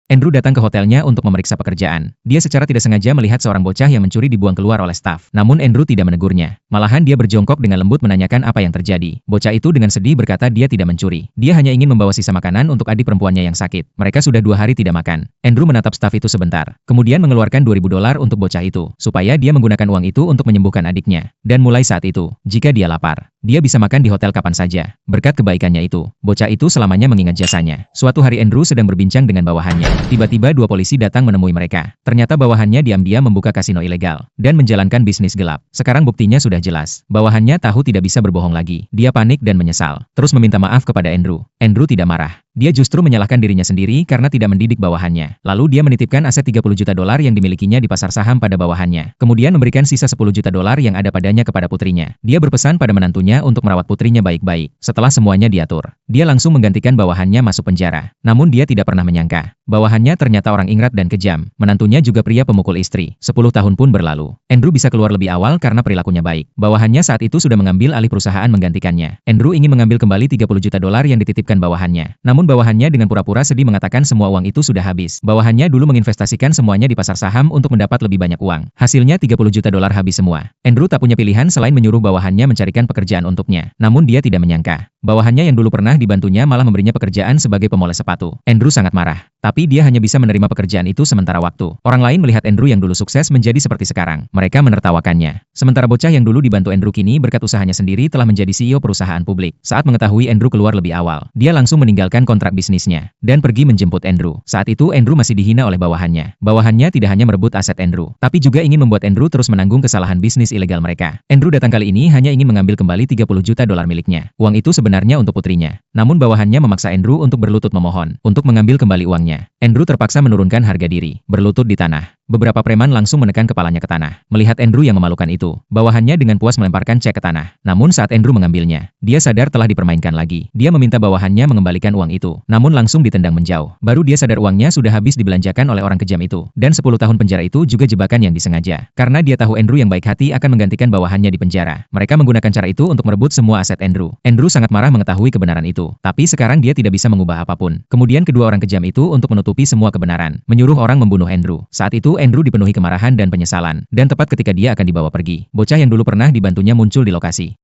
Andrew datang ke hotelnya untuk memeriksa pekerjaan. Dia secara tidak sengaja melihat seorang bocah yang mencuri dibuang keluar oleh staf. Namun Andrew tidak menegurnya. Malahan dia berjongkok dengan lembut menanyakan apa yang terjadi. Bocah itu dengan sedih berkata dia tidak mencuri. Dia hanya ingin membawa sisa makanan untuk adik perempuannya yang sakit. Mereka sudah 2 hari tidak makan. Andrew menatap staf itu sebentar. Kemudian mengeluarkan $2.000 untuk bocah itu. Supaya dia menggunakan uang itu untuk menyembuhkan adiknya. Dan mulai saat itu, jika dia lapar, dia bisa makan di hotel kapan saja. Berkat kebaikannya itu, bocah itu selamanya mengingat jasanya. Suatu hari Andrew sedang berbincang dengan bawahannya. Tiba-tiba 2 polisi datang menemui mereka. Ternyata bawahannya diam-diam membuka kasino ilegal dan menjalankan bisnis gelap. Sekarang buktinya sudah jelas. Bawahannya tahu tidak bisa berbohong lagi. Dia panik dan menyesal. Terus meminta maaf kepada Andrew. Andrew tidak marah. Dia justru menyalahkan dirinya sendiri karena tidak mendidik bawahannya. Lalu dia menitipkan aset $30 juta yang dimilikinya di pasar saham pada bawahannya. Kemudian memberikan sisa $10 juta yang ada padanya kepada putrinya. Dia berpesan pada menantunya untuk merawat putrinya baik-baik. Setelah semuanya diatur, dia langsung menggantikan bawahannya masuk penjara. Namun dia tidak pernah menyangka, bawahannya ternyata orang ingrat dan kejam. Menantunya juga pria pemukul istri. 10 tahun pun berlalu. Andrew bisa keluar lebih awal karena perilakunya baik. Bawahannya saat itu sudah mengambil alih perusahaan menggantikannya. Andrew ingin mengambil kembali $30 juta yang dititipkan bawahannya. Namun bawahannya dengan pura-pura sedih mengatakan semua uang itu sudah habis. Bawahannya dulu menginvestasikan semuanya di pasar saham untuk mendapat lebih banyak uang. Hasilnya $30 juta habis semua. Andrew tak punya pilihan selain menyuruh bawahannya mencarikan pekerjaan untuknya. Namun dia tidak menyangka, bawahannya yang dulu pernah dibantunya malah memberinya pekerjaan sebagai pemoles sepatu. Andrew sangat marah. Tapi dia hanya bisa menerima pekerjaan itu sementara waktu. Orang lain melihat Andrew yang dulu sukses menjadi seperti sekarang. Mereka menertawakannya. Sementara bocah yang dulu dibantu Andrew kini berkat usahanya sendiri telah menjadi CEO perusahaan publik. Saat mengetahui Andrew keluar lebih awal, dia langsung meninggalkan kontrak bisnisnya dan pergi menjemput Andrew. Saat itu Andrew masih dihina oleh bawahannya. Bawahannya tidak hanya merebut aset Andrew, tapi juga ingin membuat Andrew terus menanggung kesalahan bisnis ilegal mereka. Andrew datang kali ini hanya ingin mengambil kembali $30 juta miliknya. Uang itu sebenarnya untuk putrinya. Namun bawahannya memaksa Andrew untuk berlutut memohon untuk mengambil kembali uangnya. Andrew terpaksa menurunkan harga diri, berlutut di tanah. Beberapa preman langsung menekan kepalanya ke tanah. Melihat Andrew yang memalukan itu, bawahannya dengan puas melemparkan cek ke tanah. Namun saat Andrew mengambilnya, dia sadar telah dipermainkan lagi. Dia meminta bawahannya mengembalikan uang itu, namun langsung ditendang menjauh. Baru dia sadar uangnya sudah habis dibelanjakan oleh orang kejam itu. Dan 10 tahun penjara itu juga jebakan yang disengaja. Karena dia tahu Andrew yang baik hati akan menggantikan bawahannya di penjara. Mereka menggunakan cara itu untuk merebut semua aset Andrew. Andrew sangat marah mengetahui kebenaran itu. Tapi sekarang dia tidak bisa mengubah apapun. Kemudian kedua orang kejam itu untuk menutupi semua kebenaran, menyuruh orang membunuh Andrew. Saat itu Andrew dipenuhi kemarahan dan penyesalan. Dan tepat ketika dia akan dibawa pergi, bocah yang dulu pernah dibantunya muncul di lokasi.